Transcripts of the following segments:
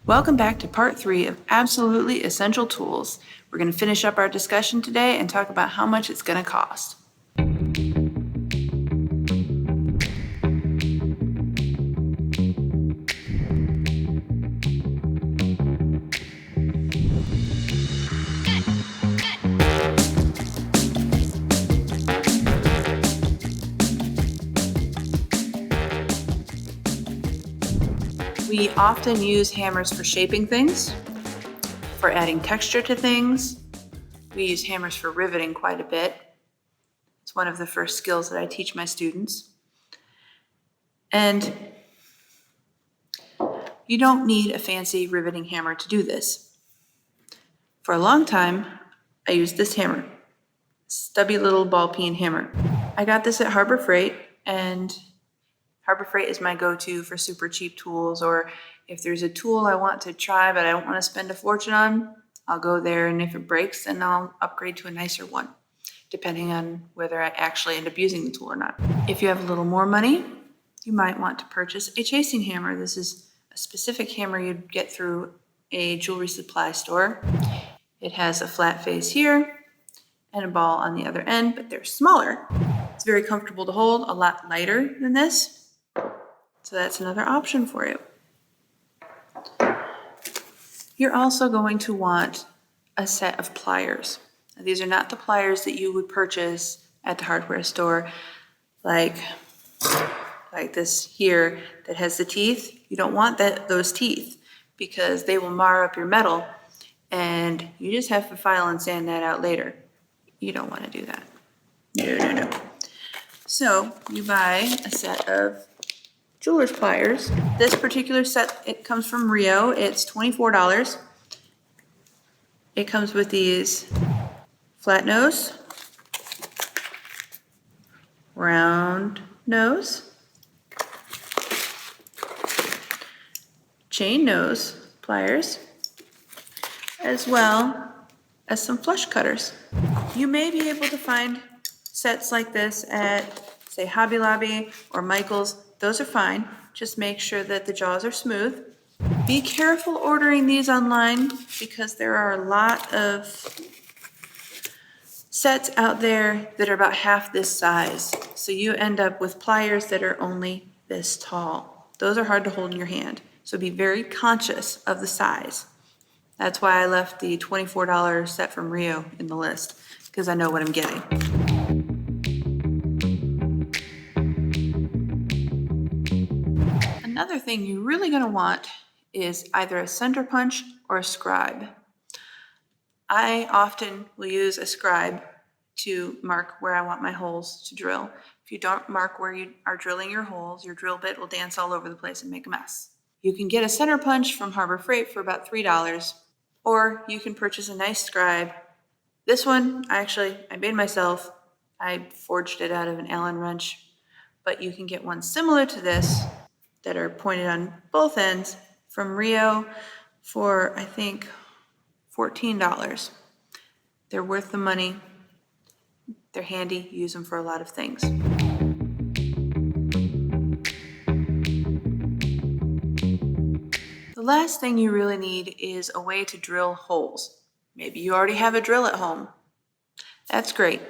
Welcome back to part 3 of Absolutely Essential Tools. We're going to finish up our discussion today and talk about how much it's going to cost. We often use hammers for shaping things, for adding texture to things. We use hammers for riveting quite a bit. It's one of the first skills that I teach my students. And you don't need a fancy riveting hammer to do this. For a long time, I used this hammer, stubby little ball peen hammer. I got this at Harbor Freight, and Harbor Freight is my go-to for super cheap tools, or if there's a tool I want to try but I don't want to spend a fortune on, I'll go there, and if it breaks, then I'll upgrade to a nicer one, depending on whether I actually end up using the tool or not. If you have a little more money, you might want to purchase a chasing hammer. This is a specific hammer you'd get through a jewelry supply store. It has a flat face here and a ball on the other end, but they're smaller. It's very comfortable to hold, a lot lighter than this. So that's another option for you. You're also going to want a set of pliers. Now, these are not the pliers that you would purchase at the hardware store, like this here that has the teeth. You don't want those teeth because they will mar up your metal, and you just have to file and sand that out later. You don't want to do that. No. So you buy a set of jeweler's pliers. This particular set, it comes from Rio. It's $24. It comes with these flat nose, round nose, chain nose pliers, as well as some flush cutters. You may be able to find sets like this at, say, Hobby Lobby or Michael's. Those are fine. Just make sure that the jaws are smooth. Be careful ordering these online because there are a lot of sets out there that are about half this size. So you end up with pliers that are only this tall. Those are hard to hold in your hand. So be very conscious of the size. That's why I left the $24 set from Rio in the list, because I know what I'm getting. Another thing you're really going to want is either a center punch or a scribe. I often will use a scribe to mark where I want my holes to drill. If you don't mark where you are drilling your holes, your drill bit will dance all over the place and make a mess. You can get a center punch from Harbor Freight for about $3, or you can purchase a nice scribe. This one, I made myself. I forged it out of an Allen wrench, but you can get one similar to this that are pointed on both ends from Rio for, I think, $14. They're worth the money. They're handy. Use them for a lot of things. The last thing you really need is a way to drill holes. Maybe you already have a drill at home. That's great.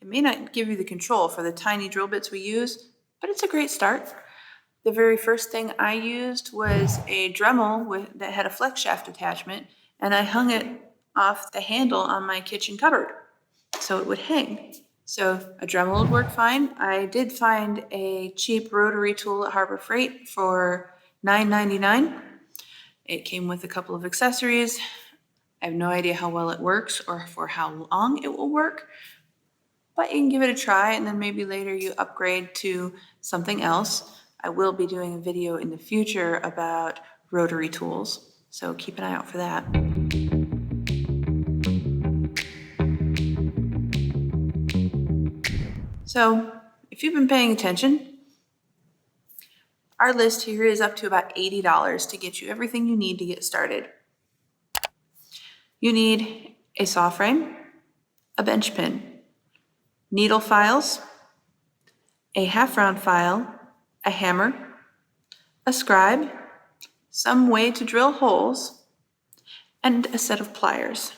It may not give you the control for the tiny drill bits we use, but it's a great start. The very first thing I used was a Dremel that had a flex shaft attachment, and I hung it off the handle on my kitchen cupboard so it would hang. So a Dremel would work fine. I did find a cheap rotary tool at Harbor Freight for $9.99. It came with a couple of accessories. I have no idea how well it works or for how long it will work, but you can give it a try, and then maybe later you upgrade to something else. I will be doing a video in the future about rotary tools, so keep an eye out for that. So if you've been paying attention, our list here is up to about $80 to get you everything you need to get started. You need a saw frame, a bench pin, needle files, a half round file, a hammer, a scribe, some way to drill holes, and a set of pliers.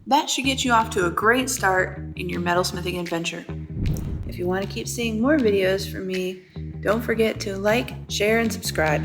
That should get you off to a great start in your metalsmithing adventure. If you want to keep seeing more videos from me, don't forget to like, share, and subscribe.